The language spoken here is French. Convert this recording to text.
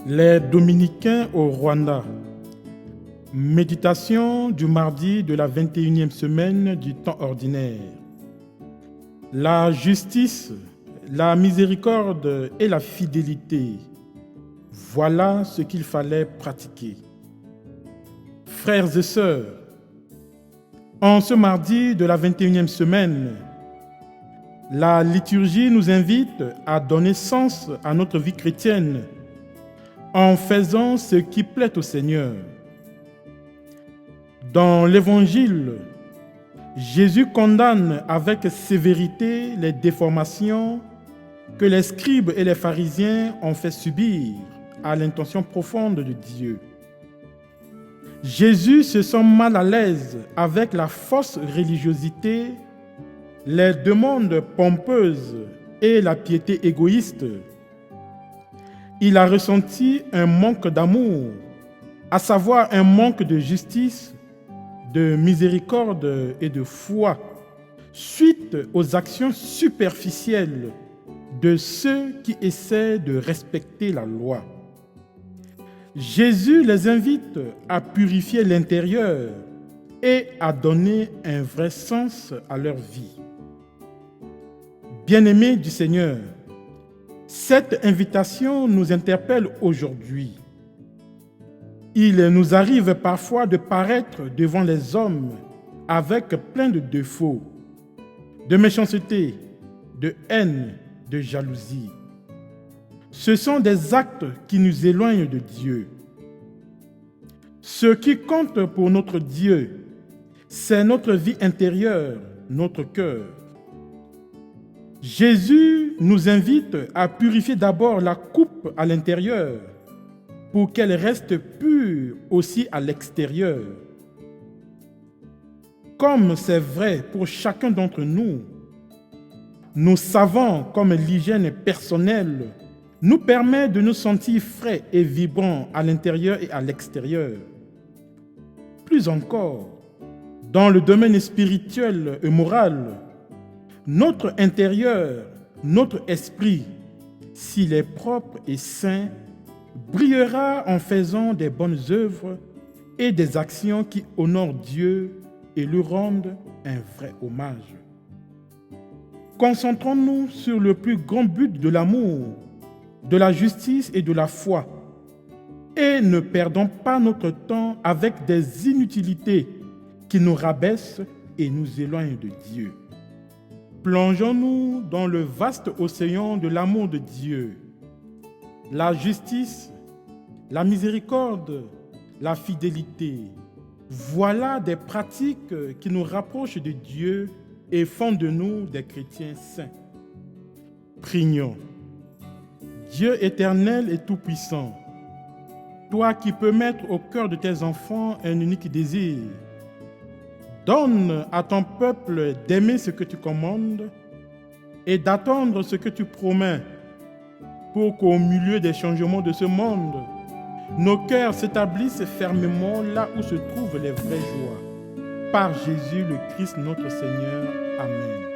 Les Dominicains au Rwanda. Méditation du mardi de la 21e semaine du temps ordinaire. La justice, la miséricorde et la fidélité, voilà ce qu'il fallait pratiquer. Frères et sœurs, en ce mardi de la 21e semaine, la liturgie nous invite à donner sens à notre vie chrétienne en faisant ce qui plaît au Seigneur. Dans l'Évangile, Jésus condamne avec sévérité les déformations que les scribes et les pharisiens ont fait subir à l'intention profonde de Dieu. Jésus se sent mal à l'aise avec la fausse religiosité, les demandes pompeuses et la piété égoïste. Il a ressenti un manque d'amour, à savoir un manque de justice, de miséricorde et de foi, suite aux actions superficielles de ceux qui essaient de respecter la loi. Jésus les invite à purifier l'intérieur et à donner un vrai sens à leur vie. Bien-aimés du Seigneur, cette invitation nous interpelle aujourd'hui. Il nous arrive parfois de paraître devant les hommes avec plein de défauts, de méchanceté, de haine, de jalousie. Ce sont des actes qui nous éloignent de Dieu. Ce qui compte pour notre Dieu, c'est notre vie intérieure, notre cœur. Jésus nous invite à purifier d'abord la coupe à l'intérieur pour qu'elle reste pure aussi à l'extérieur. Comme c'est vrai pour chacun d'entre nous, nous savons comme l'hygiène personnelle nous permet de nous sentir frais et vibrants à l'intérieur et à l'extérieur. Plus encore, dans le domaine spirituel et moral, notre intérieur, notre esprit, s'il est propre et saint, brillera en faisant des bonnes œuvres et des actions qui honorent Dieu et lui rendent un vrai hommage. Concentrons-nous sur le plus grand but de l'amour, de la justice et de la foi, et ne perdons pas notre temps avec des inutilités qui nous rabaissent et nous éloignent de Dieu. Plongeons-nous dans le vaste océan de l'amour de Dieu. La justice, la miséricorde, la fidélité, voilà des pratiques qui nous rapprochent de Dieu et font de nous des chrétiens saints. Prions. Dieu éternel et tout-puissant, toi qui peux mettre au cœur de tes enfants un unique désir, donne à ton peuple d'aimer ce que tu commandes et d'attendre ce que tu promets pour qu'au milieu des changements de ce monde, nos cœurs s'établissent fermement là où se trouvent les vraies joies. Par Jésus le Christ notre Seigneur. Amen.